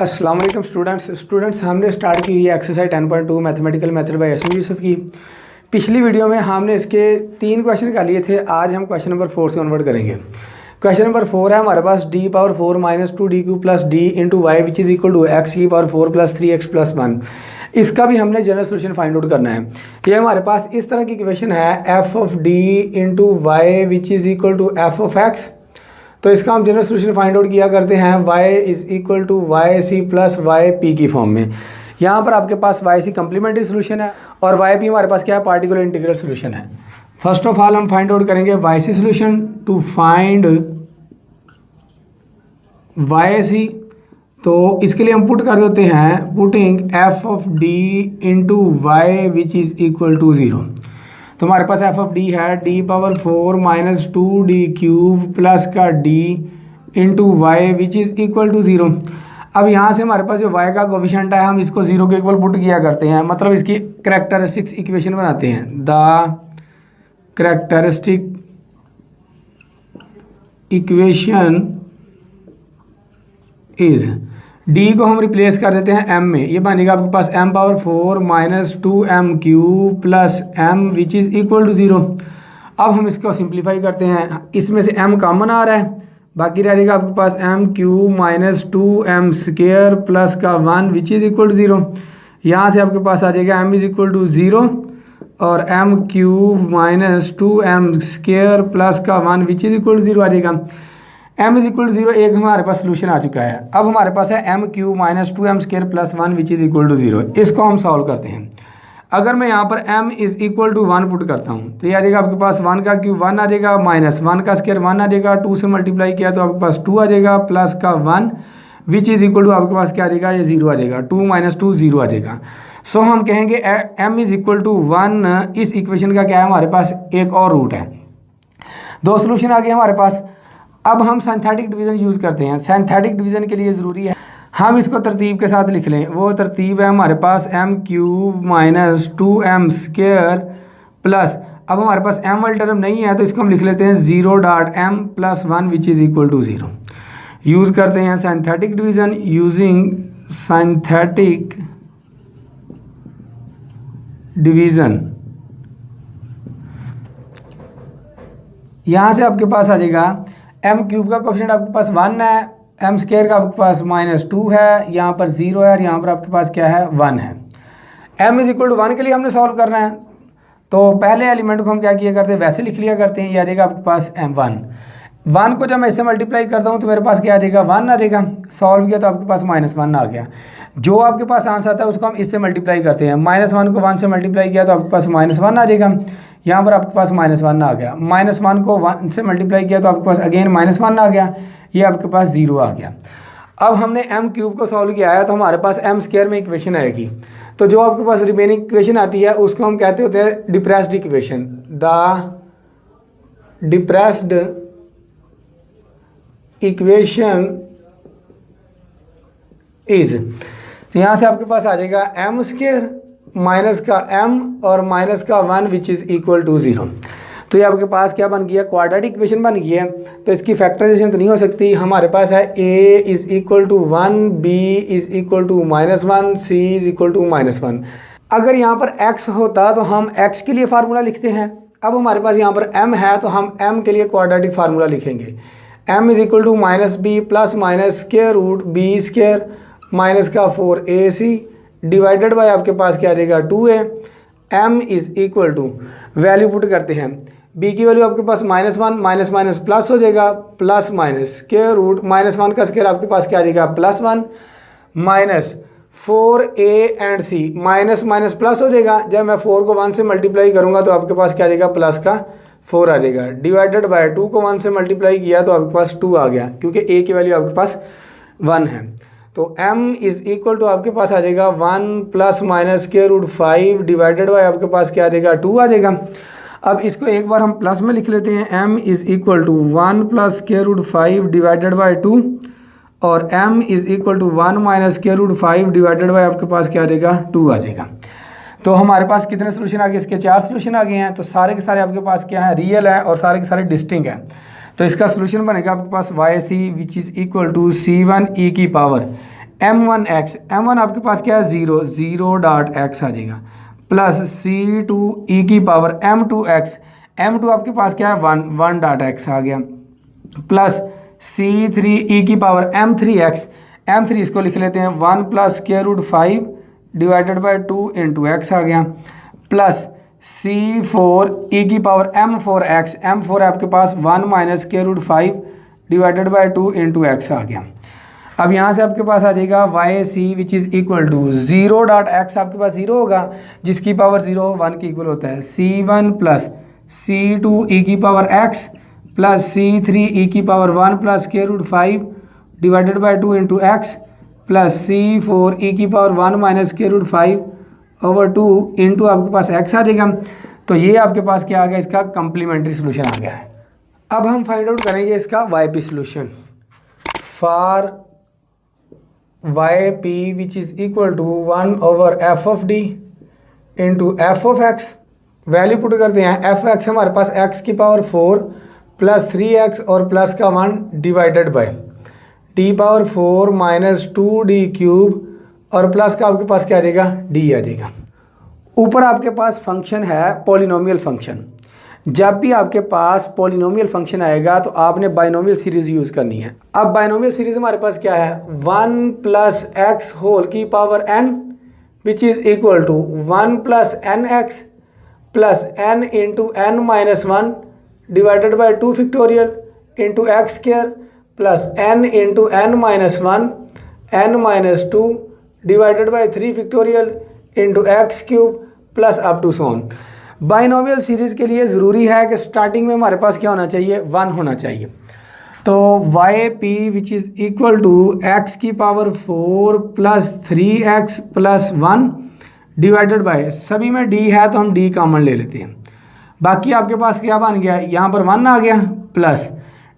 अस्सलाम वालेकुम स्टूडेंट्स हमने स्टार्ट की है exercise 10.2 mathematical method by S M Yusuf की। पिछली वीडियो में हमने इसके 3 क्वेश्चन कर लिए थे। आज हम क्वेश्चन नंबर 4 से कन्वर्ट करेंगे। क्वेश्चन नंबर 4 है हमारे पास d⁴ minus 2d³ plus d into Y which is equal to x⁴ plus 3x plus 1। इसका भी हमने जनरल सोल्यूशन फाइंड आउट करना है। ये हमारे पास इस तरह की इक्वेशन है f of d into Y which is equal to f of x। तो इसका हम जनरल सोल्यूशन फाइंड आउट किया करते हैं y is equal to y c plus y p की फॉर्म में। यहाँ पर आपके पास वाई सी कम्प्लीमेंट्री सोल्यूशन है और वाई पी हमारे पास क्या है, पार्टिकुलर इंटीग्रल सोल्यूशन है। फर्स्ट ऑफ ऑल हम फाइंड आउट करेंगे y c solution. To find y c, तो इसके लिए हम पुट कर देते हैं putting f of d into Y which is equal to 0। तो हमारे पास f ऑफ d है d⁴ माइनस 2d³ प्लस का d into Y which is equal to 0। अब यहाँ से हमारे पास जो y का कोफिशिएंट है हम इसको 0 के इक्वल पुट किया करते हैं, मतलब इसकी करैक्टरिस्टिक्स इक्वेशन बनाते हैं। The characteristic equation is d को हम रिप्लेस कर देते हैं m में। ये बनेगा आपके पास m⁴ minus 2m³ plus m which is equal to 0। अब हम इसको सिंप्लीफाई करते हैं। इसमें से m कॉमन आ रहा है, बाकी रह जाएगा आपके पास m³ माइनस 2m² प्लस का 1 विच इज़ इक्वल टू 0। यहाँ से आपके पास आ जाएगा m इज़ इक्वल टू 0 और m³ माइनस 2m² प्लस का 1 विच इज़ इक्वल टू 0 आ जाएगा। m इज़ इक्वल टू 0 एक हमारे पास सोल्यूशन आ चुका है। अब हमारे पास है m³ minus 2m² plus 1 which is equal to 0। इसको हम सॉल्व करते हैं। अगर मैं यहाँ पर m is equal to 1 put करता हूँ तो ये आ जाएगा आपके पास 1 का क्यूब 1 आ जाएगा, माइनस 1 का स्क्वायर 1 आ जाएगा, 2 से मल्टीप्लाई किया तो आपके पास 2 आ जाएगा, प्लस का 1 विच इज़ इक्वल टू आपके पास क्या आ जाएगा, ये 0 आ जाएगा। 2 माइनस 2 0 आ जाएगा। सो हम कहेंगे m इज़ इक्वल टू 1। इस इक्वेशन का क्या है, हमारे पास एक और रूट है। 2 सोल्यूशन आ गए हमारे पास। अब हम सिंथेटिक डिवीज़न यूज़ करते हैं। सिंथेटिक डिवीज़न के लिए ज़रूरी है हम इसको तरतीब के साथ लिख लें। वो तरतीब है हमारे पास m³ माइनस 2m² प्लस, अब हमारे पास m वाली टर्म नहीं है तो इसको हम लिख लेते हैं 0.m plus 1 which is equal to 0। Use करते हैं synthetic division using synthetic division. यहाँ से आपके पास आ जाएगा m³ का कोफिशिएंट आपके पास 1 है, m² का आपके पास माइनस 2 है, यहाँ पर 0 है और यहाँ पर आपके पास क्या है, 1 है। m इज़ इक्वल टू 1 के लिए हमने सॉल्व करना है तो पहले एलिमेंट को हम क्या किया करते हैं, वैसे लिख लिया करते हैं। ये आ जाएगा आपके पास m1 को जब मैं इससे मल्टीप्लाई करता हूँ तो मेरे पास क्या आ जाएगा, 1 आ जाएगा। सॉल्व किया तो आपके पास -1 आ गया। जो आपके पास आंसर आता है उसको हम इससे मल्टीप्लाई करते हैं। -1 को 1 से मल्टीप्लाई किया तो आपके पास -1 आ जाएगा। यहाँ पर आपके पास -1 आ गया। -1 को 1 से मल्टीप्लाई किया तो आपके पास अगेन -1 आ गया। ये आपके पास 0 आ गया। अब हमने m³ को सॉल्व किया है तो हमारे पास m² में इक्वेशन आएगी। तो जो आपके पास रिमेनिंग इक्वेशन आती है उसको हम कहते होते हैं depressed equation. The depressed equation is, तो यहाँ से आपके पास आ जाएगा m² माइनस का m और माइनस का 1 विच इज़ इक्वल टू 0। तो ये आपके पास क्या बन गया, क्वाड्रेटिक इक्वेशन बन गई है। तो इसकी फैक्टराइजेशन तो नहीं हो सकती। हमारे पास है a is equal to 1, b is equal to -1, c is equal to -1। अगर यहाँ पर x होता तो हम x के लिए फार्मूला लिखते हैं। अब हमारे पास यहाँ पर m है तो हम m के लिए क्वाड्रेटिक फार्मूला लिखेंगे। m is equal to -b plus minus square root b² minus का 4ac डिवाइडेड बाय आपके पास क्या आ जाएगा, 2a। m is equal to value put करते हैं। b की वैल्यू आपके पास -1 माइनस माइनस प्लस हो जाएगा, प्लस माइनस स्क्वायर रूट -1 का स्क्वायर आपके पास क्या आ जाएगा, +1 minus 4a and c minus minus plus हो जाएगा। जब मैं 4 को 1 से मल्टीप्लाई करूंगा तो आपके पास क्या आ जाएगा, प्लस का 4 आ जाएगा। डिवाइडेड बाय 2 को 1 से मल्टीप्लाई किया तो आपके पास 2 आ गया, क्योंकि a की वैल्यू आपके पास 1 है। तो m इज़ इक्वल टू आपके पास आ जाएगा 1 plus minus square root 5 divided by आपके पास क्या आ जाएगा, 2 आ जाएगा। अब इसको एक बार हम प्लस में लिख लेते हैं। m is equal to 1 plus square root 5 divided by 2 और m is equal to 1 minus square root 5 divided by आपके पास क्या आ जाएगा, 2 आ जाएगा। तो हमारे पास कितने सोल्यूशन आ गए, इसके 4 सोल्यूशन आ गए हैं। तो सारे के सारे आपके पास क्या है, रियल है और सारे के सारे डिस्टिंक्ट हैं। तो इसका सोल्यूशन बनेगा आपके पास Y C which is equal to c1 e की पावर m1 आपके पास क्या है 0 डॉट x आ जाएगा प्लस c2 e की पावर m2 आपके पास क्या है 1 डॉट x आ गया प्लस c3 e की पावर m3 इसको लिख लेते हैं 1 plus square root 5 divided by 2 into x आ गया प्लस c4 e की पावर m4 आपके पास 1 minus square root 5 divided by 2 into x आ गया। अब यहाँ से आपके पास आ जाएगा y C which is equal to 0 dot x आपके पास 0 होगा जिसकी पावर 0 1 के इक्वल होता है c1 प्लस c2 e की power x plus c3 e की power 1 plus square root 5 divided by 2 into x plus c4 e की power 1 minus square root 5 over 2 into आपके पास x आ जाएगा। तो ये आपके पास क्या आ गया, इसका कम्प्लीमेंट्री सोल्यूशन आ गया है। अब हम फाइंड आउट करेंगे इसका y p solution for y P which is equal to 1 over f of d into f of x. Value put करते हैं, एफ एक्स हमारे पास एक्स की पावर 4 प्लस 3x और प्लस का 1 divided by d power 4 minus 2d cube और plus का आपके पास क्या आ जाएगा डी आ जाएगा। ऊपर आपके पास फंक्शन है पॉलिनोमियल फंक्शन। जब भी आपके पास पॉलिनोमियल फंक्शन आएगा तो आपने बाइनोमियल सीरीज यूज़ करनी है। अब बाइनोमियल सीरीज हमारे पास क्या है 1 प्लस एक्स होल की power n which is equal to 1 plus n x plus n into n minus 1 divided by 2 factorial into x square plus n into n minus 1 n minus 2 divided by 3 factorial into x cube plus up to so on. Binomial series के लिए ज़रूरी है कि starting में हमारे पास क्या होना चाहिए 1 होना चाहिए। तो Y P which is equal to X की power 4 plus 3x plus 1 divided by, सभी में d है तो हम d कॉमन ले लेते हैं। बाकी आपके पास क्या बन गया, यहाँ पर 1 आ गया प्लस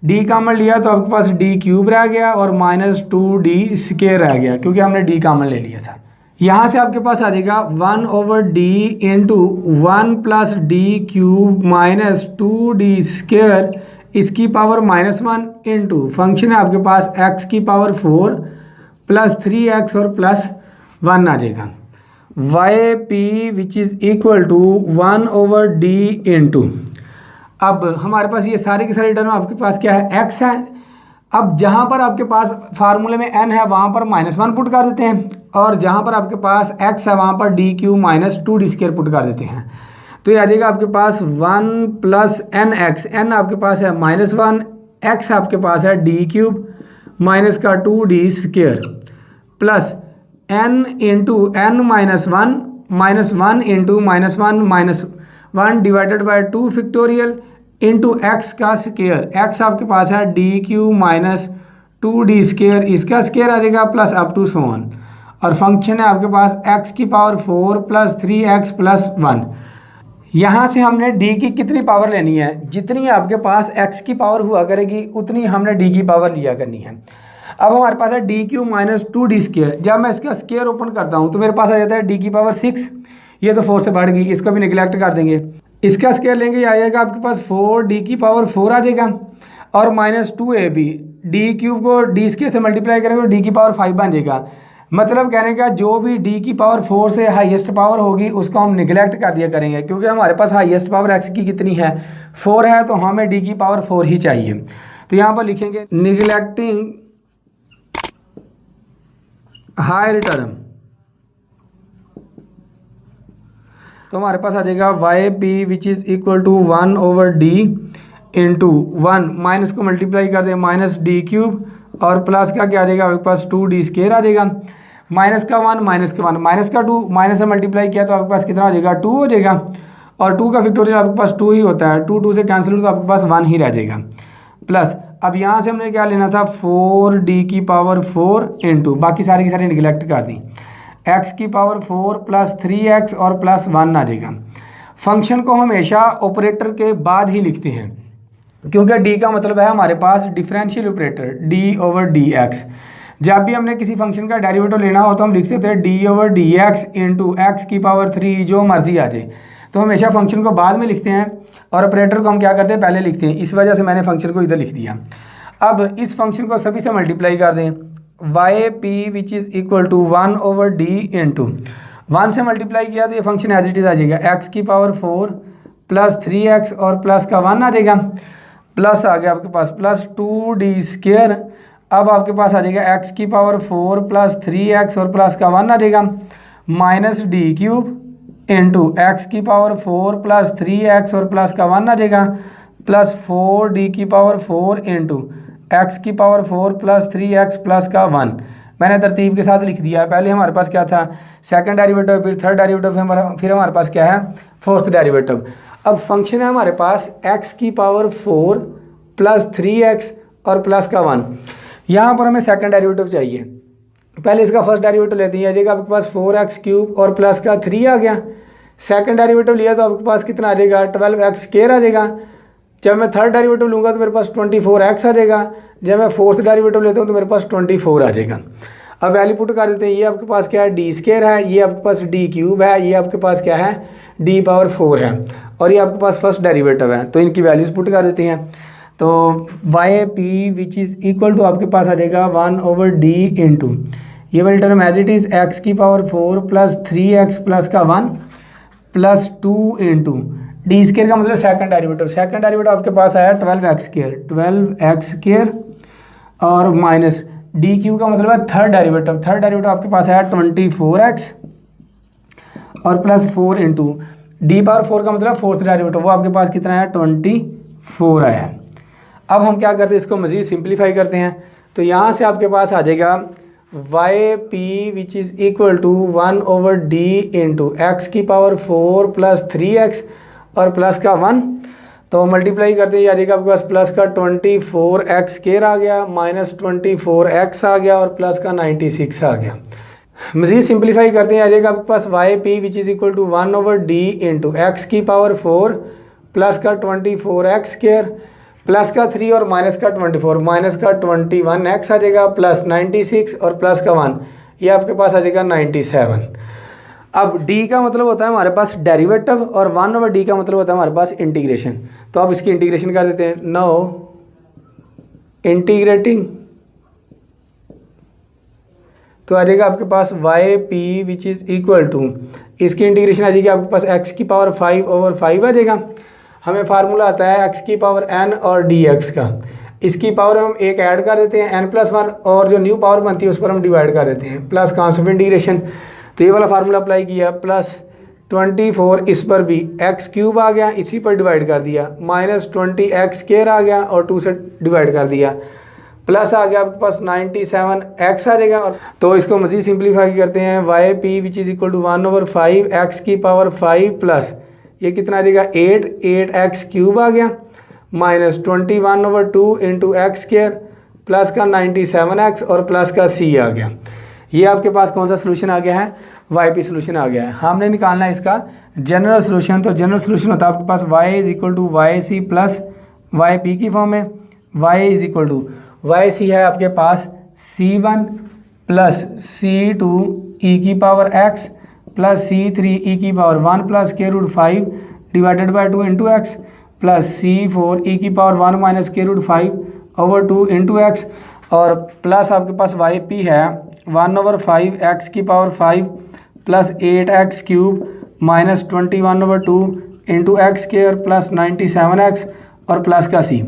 d कॉमन लिया तो आपके पास d क्यूब रह गया और माइनस 2d स्क्वायर रह गया क्योंकि हमने d कॉमन ले लिया था। यहाँ से आपके पास आ जाएगा 1 over d into 1 plus d cube minus 2d square इसकी पावर माइनस 1 इंटू फंक्शन है आपके पास x की पावर 4 प्लस 3x और प्लस 1 आ जाएगा। Y P which is equal to 1 over d into, अब हमारे पास ये सारे के सारे टर्म आपके पास क्या है x है। अब जहाँ पर आपके पास फार्मूले में n है वहाँ पर माइनस 1 पुट कर देते हैं और जहाँ पर आपके पास x है वहाँ पर D Q minus 2d square put कर देते हैं। तो ये आ जाएगा आपके पास 1 प्लस एन एक्स, एन आपके पास है माइनस 1, x आपके पास है डी क्यूब माइनस का 2d square plus n into n minus 1 into minus 1 divided by 2 factorial into x का स्क्वायर, एक्स आपके पास है d Q minus 2d square इसका स्क्वायर आ जाएगा प्लस अप टू सोन और फंक्शन है आपके पास x की पावर 4 प्लस 3x प्लस 1। यहाँ से हमने d की कितनी पावर लेनी है, जितनी आपके पास x की पावर हुआ करेगी उतनी हमने d की पावर लिया करनी है। अब हमारे पास है d Q minus 2d square, जब मैं इसका स्क्वायर ओपन करता हूँ तो मेरे पास आ जाता है d की पावर 6, ये तो 4 से बढ़ गई, इसको भी निगलेक्ट कर देंगे। इसका स्क्वायर लेंगे ये आ जाएगा आपके पास 4d की पावर 4 आ जाएगा और माइनस 2ab, डी क्यूब को डी स्क्वायर से मल्टीप्लाई करेंगे तो डी की पावर 5 बन जाएगा। मतलब कहने का जो भी d की पावर 4 से हाईएस्ट पावर होगी उसको हम निगलेक्ट कर दिया करेंगे क्योंकि हमारे पास हाईएस्ट पावर x की कितनी है 4 है तो हमें d की पावर 4 ही चाहिए। तो यहाँ पर लिखेंगे निगलेक्टिंग हायर टर्म, तो हमारे पास आ जाएगा Y P which is equal to 1 over d into 1 minus को मल्टीप्लाई कर दें माइनस डी क्यूब और प्लस का क्या आ जाएगा आपके पास 2d स्क्वायर आ जाएगा, माइनस का 1 माइनस का 1 माइनस का 2 माइनस से मल्टीप्लाई किया तो आपके पास कितना हो जाएगा 2 हो जाएगा और 2 का फैक्टोरियल आपके पास 2 ही होता है, 2 से कैंसिल हो तो आपके पास 1 ही रह जाएगा प्लस। अब यहाँ से हमने क्या लेना था 4d की पावर 4 इंटू बाकी सारी की सारी निगलेक्ट कर दी x की पावर 4 प्लस 3x और प्लस 1 आ जाएगा। फंक्शन को हमेशा ऑपरेटर के बाद ही लिखते हैं क्योंकि d का मतलब है हमारे पास differential operator d over dx। जब भी हमने किसी फंक्शन का डेरिवेटिव लेना हो तो हम लिख सकते हैं d over dx into x की पावर 3 जो मर्जी आ जाए। तो हमेशा फंक्शन को बाद में लिखते हैं और ऑपरेटर को हम क्या करते हैं पहले लिखते हैं, इस वजह से मैंने फंक्शन को इधर लिख दिया। अब इस फंक्शन को सभी से मल्टीप्लाई कर दें, y P which is equal to 1/d into 1 से मल्टीप्लाई किया तो ये फंक्शन एज इट इज़ आ जाएगा x की पावर 4 प्लस 3x और प्लस का 1 आ जाएगा, प्लस आ गया आपके पास प्लस 2d स्क्वायर। अब आपके पास आ जाएगा x की पावर 4 प्लस 3x और प्लस का 1 आ जाएगा minus d cube into x की पावर 4 प्लस 3x और प्लस का 1 आ जाएगा प्लस 4d की पावर 4 इंटू एक्स की पावर 4 प्लस 3x प्लस का 1। मैंने तरतीब के साथ लिख दिया। पहले हमारे पास क्या था, सेकंड डेरिवेटिव, फिर थर्ड डेरिवेटिव, फिर हमारे पास क्या है, फोर्थ डेरिवेटिव। अब फंक्शन है हमारे पास x की पावर 4 प्लस 3x और प्लस का 1। यहाँ पर हमें सेकंड डेरिवेटिव चाहिए। पहले इसका फर्स्ट डेरिवेटिव लेते हैं, आ जाएगा आपके पास 4x क्यूब और प्लस का 3 आ गया। सेकंड डेरिवेटिव लिया तो आपके पास कितना आ जाएगा, 12x स्क्वायर आ जाएगा। जब मैं थर्ड डेरिवेटिव लूँगा तो मेरे पास 24x आ जाएगा। जब मैं फोर्थ डेरिवेटिव लेता हूँ तो मेरे पास 24 आ जाएगा। अब वैल्यू पुट कर देते हैं। ये आपके पास क्या है, डी स्क्वायर है, ये आपके पास डी क्यूब है, ये आपके पास क्या है, डी पावर 4 है, और ये आपके पास फर्स्ट डेरिवेटिव है। तो इनकी वैल्यूज पुट कर देते हैं। तो Y P which is equal to आपके पास आ जाएगा 1/d इंटू ये वाली term as it is x की पावर 4 प्लस 3x प्लस का 1 प्लस 2 इंटू डी स्क्वायर का मतलब सेकंड डेरिवेटिव। सेकंड डेरिवेटिव आपके पास आया 12x स्क्वायर और माइनस डी क्यू का मतलब है थर्ड डेरिवेटिव। थर्ड डेरिवेटिव आपके पास आया 24x और प्लस 4 इंटू डी पावर 4 का मतलब फोर्थ डेरिवेटिव, वो आपके पास कितना है, 24 आया है। अब हम क्या करते हैं, इसको मज़ीद सिंप्लीफाई करते हैं। तो यहाँ से आपके पास आ जाएगा Y P which is equal to 1/d into x की पावर 4 प्लस 3x और प्लस का 1। तो मल्टीप्लाई करते ही आ जाएगा आपके पास प्लस का 24x स्क्वायर आ गया माइनस 24x आ गया और प्लस का 96 आ गया। मज़ीद सिंप्लीफाई करते हैं, आ जाएगा आपके पास Y P which is equal to 1/d into x की पावर 4 प्लस का 24x स्क्वायर प्लस का 3 और माइनस का 24, माइनस का 21x आ जाएगा प्लस 96 और प्लस का 1, ये आपके पास आ जाएगा 97। अब d का मतलब होता है हमारे पास डेरिवेटिव और 1/d का मतलब होता है हमारे पास इंटीग्रेशन। तो आप इसकी इंटीग्रेशन कर देते हैं। नाउ इंटीग्रेटिंग तो आ जाएगा आपके पास Y P which is equal to, इसकी इंटीग्रेशन आ जाएगी आपके पास x की पावर 5/5 आ जाएगा। हमें फार्मूला आता है x की पावर n और dx का, इसकी पावर हम एक ऐड कर देते हैं n+1 और जो न्यू पावर बनती है उस पर हम डिवाइड कर देते हैं प्लस कॉन्सेप्ट इंटीग्रेशन। तो ये वाला फार्मूला अप्लाई किया प्लस 24, इस पर भी x क्यूब आ गया, इसी पर डिवाइड कर दिया, माइनस 20x स्क्वायर आ गया और 2 से डिवाइड कर दिया, प्लस आ गया आपके पास 97x आ जाएगा। और तो इसको मज़ीद सिंप्लीफाई करते हैं, y P which is equal to 1/5 x की पावर 5 प्लस ये कितना आ जाएगा 8x क्यूब आ गया minus 21/2 into x square plus का 97x और प्लस का c आ गया। ये आपके पास कौन सा सोल्यूशन आ गया है, वाई पी सोल्यूशन आ गया है। हमने निकालना है इसका जनरल सोल्यूशन। तो जनरल सोल्यूशन होता है आपके पास y is equal to y c plus y p की फॉर्म में। y is equal to y c है आपके पास c1 प्लस c2 e की power x plus c3 e की पावर 1 प्लस के root 5 divided by 2 into x plus c4 e की power 1 minus के रूट 5/2 इंटू एक्स और प्लस आपके पास वाई पी है 1/5 एक्स की power 5 plus 8x cube minus 21/2 into x square plus 97x और प्लस का c।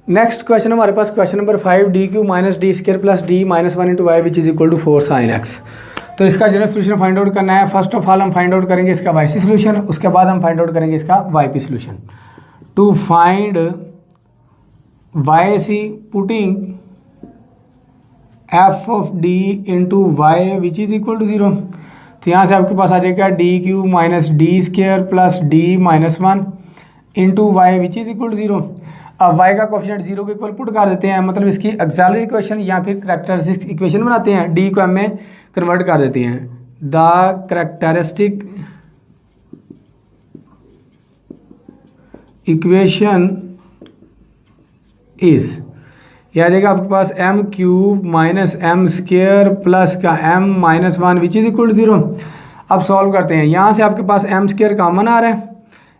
नेक्स्ट क्वेश्चन हमारे पास question number 5 D Q minus D square plus D minus 1 into Y which is equal to 4 sin x। तो इसका general solution find out करना है। First of all हम find out करेंगे इसका वाई सी सोल्यूशन, उसके बाद हम फाइंड आउट करेंगे इसका y p solution. To find y c putting f of d into Y which is equal to 0। तो यहाँ से आपके पास आ जाएगा d Q minus D square plus D minus 1 into Y which is equal to 0। अब y का coefficient 0 के इक्वल पुट कर देते हैं, मतलब इसकी एक्सिलरी इक्वेशन या फिर करैक्टरिस्टिक इक्वेशन बनाते हैं, d को m में कन्वर्ट कर देते हैं। द करैक्टरिस्टिक इक्वेशन इज यह आ जाएगा आपके पास m cube minus m square plus का m minus 1 which is equal to 0। अब सॉल्व करते हैं। यहाँ से आपके पास m स्क्वायर कॉमन आ रहा है,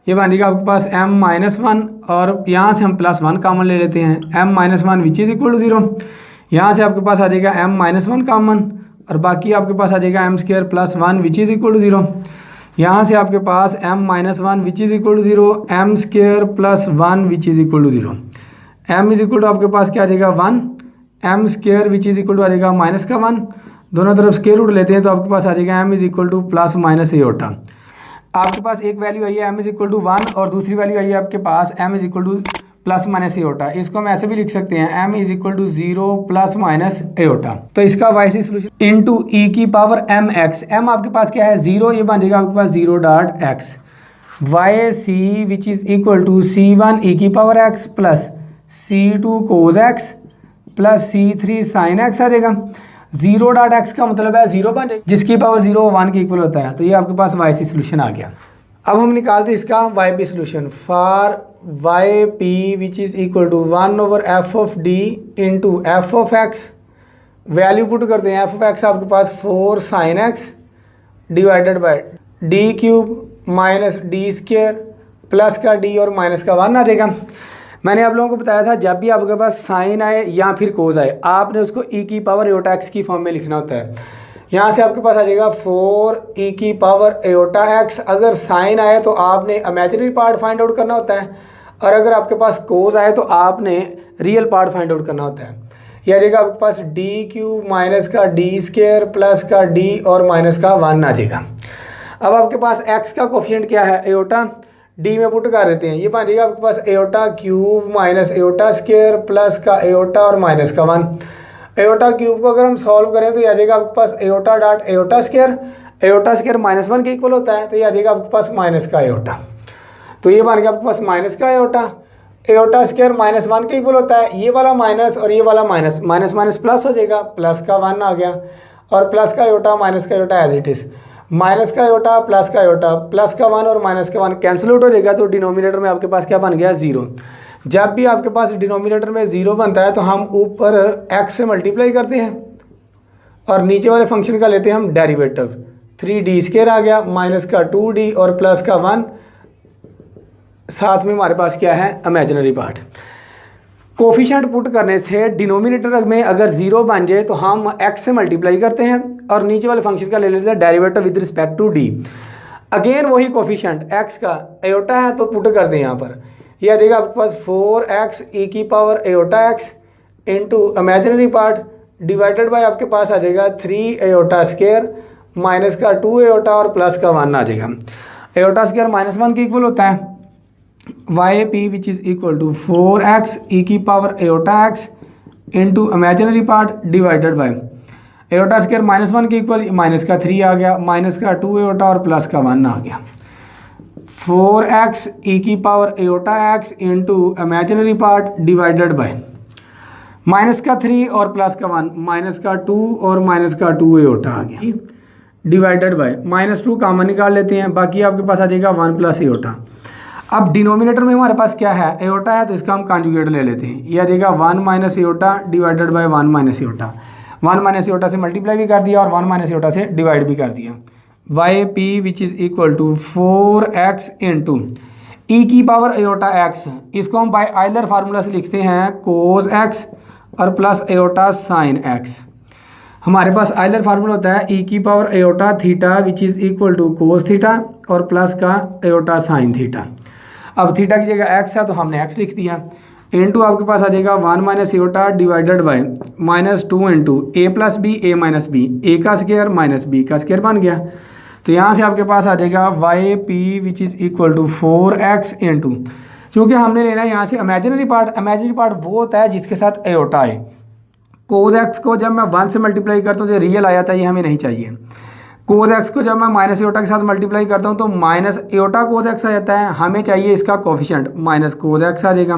ये बन जाएगा आपके पास m माइनस 1 और यहाँ से हम प्लस 1 कॉमन ले लेते हैं, m minus 1 which is equal to 0। यहाँ से आपके पास आ जाएगा m माइनस वन कॉमन और बाकी आपके पास आ जाएगा M square plus one which is equal to zero. यहाँ से आपके पास m minus one which is equal to zero, M square plus one which is equal to zero. m is equal to आपके पास क्या आ जाएगा 1, M square which is equal to आ जाएगा माइनस का 1, दोनों तरफ स्क्वायर रूट लेते हैं तो आपके पास आ जाएगा m is equal to plus minus aorta. आपके पास एक वैल्यू आई है m इज इक्वल टू 1 और दूसरी वैल्यू आई है आपके पास m is equal to plus minus iota. इसको हम ऐसे भी लिख सकते हैं m is equal to 0 plus minus iota. तो इसका वाई सोल्यूशन इंटू ई की पावर m x, m आपके पास क्या है 0, ये बन जाएगा आपके पास 0 dot x, y C which is equal to c1 e की power x plus c2 cos x plus c3 sine x आ जाएगा। 0 डॉट x का मतलब है 0 बन जाएगा, जिसकी पावर 0 1 के इक्वल होता है। तो ये आपके पास वाई सी सोल्यूशन आ गया। अब हम निकालते हैं इसका y p solution for y P which is equal to 1 over f of d into f of x. Value put करते हैं, एफ ऑफ एक्स आपके पास 4 sine x divided by d cube minus D square plus का d और minus का 1 आ जाएगा। मैंने आप लोगों को बताया था जब भी आपके पास साइन आए या फिर कोज आए आपने उसको ई की पावर एओटा एक्स की फॉर्म में लिखना होता है। यहाँ से आपके पास आ जाएगा 4 ई की पावर एओटा एक्स। अगर साइन आए तो आपने इमेजिनरी पार्ट फाइंड आउट करना होता है और अगर आपके पास कोज आए तो आपने रियल पार्ट फाइंड आउट करना होता है। यह आ जाएगा आपके पास डी क्यूब माइनस का डी स्क्वायर प्लस का डी और माइनस का 1 आ जाएगा। अब आपके पास एक्स का कोफिशिएंट क्या है एओटा, डी में पुट कर देते हैं, ये बन जाएगा आपके पास iota cube minus iota square plus का एओटा और माइनस का 1। एओटा क्यूब को अगर हम सॉल्व करें तो ये आ जाएगा आपके पास iota dot iota square minus 1 के इक्वल होता है, तो ये आ जाएगा आपके पास माइनस का एओटा। तो ये बन गया आपके पास माइनस का एओटा स्क्वायर माइनस 1 के इक्वल होता है। ये वाला माइनस और ये वाला माइनस, माइनस माइनस प्लस हो जाएगा, प्लस का 1 आ गया और प्लस का एओटा माइनस का iota as it is, minus का एओटा प्लस का एओटा, प्लस का 1 और माइनस का 1 कैंसिल आउट हो जाएगा। तो डिनोमिनेटर में आपके पास क्या बन गया 0। जब भी आपके पास डिनोमिनेटर में 0 बनता है तो हम ऊपर x से मल्टीप्लाई करते हैं और नीचे वाले फंक्शन का लेते हैं हम डेरिवेटिव। 3d स्क्वायर आ गया माइनस का 2d और प्लस का 1, साथ में हमारे पास क्या है इमेजिनरी पार्ट। कोफिशिएंट पुट करने से डिनोमिनेटर में अगर 0 बन जाए तो हम x से मल्टीप्लाई करते हैं और नीचे वाले फंक्शन का ले लेते हैं derivative with respect to d। Again वही कोफिशिएंट x का एओटा है तो पुट कर दें यहाँ पर, यह आ जाएगा आपके पास 4x ई की power iota x into imaginary part divided by आपके पास आ जाएगा 3 एओटा स्क्वायर माइनस का 2 एओटा और प्लस का 1 आ जाएगा। एओटा स्क्वायर माइनस 1 के इक्वल होता है y P which is equal to 4x e की power iota x into imaginary part divided by iota square minus 1 के इक्वल माइनस का 3 आ गया, माइनस का 2 एओटा और प्लस का 1 आ गया। 4x ई की power iota x into imaginary part divided by minus का 3 और प्लस का 1, माइनस का 2 और माइनस का 2 एओटा आ गया डिवाइडेड बाय माइनस 2 कॉमन निकाल लेते हैं, बाकी आपके पास आ जाएगा 1 प्लस एओटा। अब डिनोमिनेटर में हमारे पास क्या है एओटा है तो इसका हम कॉन्जुगेट ले लेते हैं, यह आ जाएगा 1 minus iota divided bye 1 minus aorta. 1 minus aorta से मल्टीप्लाई भी कर दिया और 1 माइनस एओटा से डिवाइड भी कर दिया। Y P which is equal to 4x into E की पावर एओटा x, इसको हम बाय आइलर फार्मूला से लिखते हैं कोस x और प्लस एओटा साइन x। हमारे पास आइलर फार्मूला होता है ई की power iota theta which is equal to cos theta और प्लस का एओटा साइन थीटा। अब थीटा की जगह x है तो हमने x लिख दिया, इंटू आपके पास आ जाएगा 1 minus iota divided by minus 2 into A plus B A minus B, A का स्क्वायर माइनस बी का स्क्वायर बन गया। तो यहाँ से आपके पास आ जाएगा Y P which is equal to 4x into, क्योंकि हमने लेना है यहाँ से इमेजिनरी पार्ट वो होता है जिसके साथ एओटा आए। कोज एक्स को जब मैं 1 से मल्टीप्लाई करता हूँ तो रियल आ जाता है, ये हमें नहीं चाहिए। कोज एक्स को जब मैं माइनस एओटा के साथ मल्टीप्लाई करता हूँ तो माइनस एओटा कोज एक्स आ जाता है, हमें चाहिए इसका कोफिशिएंट माइनस कोज एक्स आ जाएगा।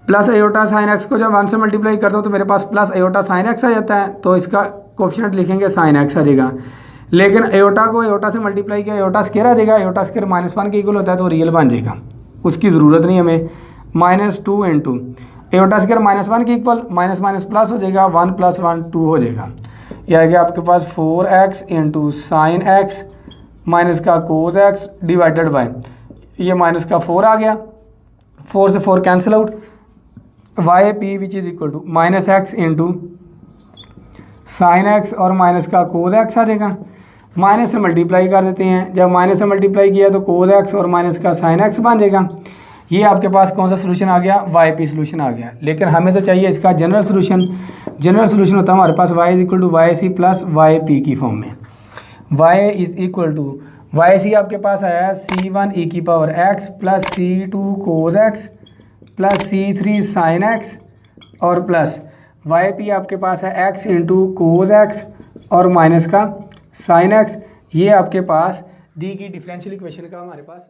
प्लस एओटा साइन एक्स को जब 1 से मल्टीप्लाई करता हूँ तो मेरे पास प्लस एओटा साइन एक्स आ जाता है, तो इसका कोफिशिएंट लिखेंगे साइन एक्स आ जाएगा। लेकिन एओटा को एओटा से मल्टीप्लाई किया एओटा स्क्वायर आ जाएगा, एओटा स्क्वायर माइनस 1 के इक्वल होता है तो रियल बन जाएगा, उसकी ज़रूरत नहीं हमें। Minus 2 into aorta square minus 1 के इक्वल, माइनस माइनस प्लस हो जाएगा, 1 प्लस 1 2 हो जाएगा। यह आ गया आपके पास 4x into sine x minus का कोज एक्स डिवाइडेड बाय ये माइनस का 4 आ गया, 4 से 4 cancel out, y P which is equal to minus x into sine x और माइनस का कोज एक्स आ जाएगा। माइनस से मल्टीप्लाई कर देते हैं, जब माइनस से मल्टीप्लाई किया तो कोज एक्स और माइनस का साइन एक्स बन जाएगा। ये आपके पास कौन सा सोल्यूशन आ गया, वाई पी सोल्यूशन आ गया। लेकिन हमें तो चाहिए इसका जनरल सोल्यूशन। जनरल सोल्यूशन होता है हमारे पास y is equal to y c plus y p की फॉर्म में। Y is equal to y c आपके पास आया सी वन ई की power x plus c two cos x plus c three sine x और plus y p आपके पास है एक्स इंटू कोज एक्स और माइनस का साइन एक्स। ये आपके पास दी की डिफरेंशियल इक्वेशन का हमारे पास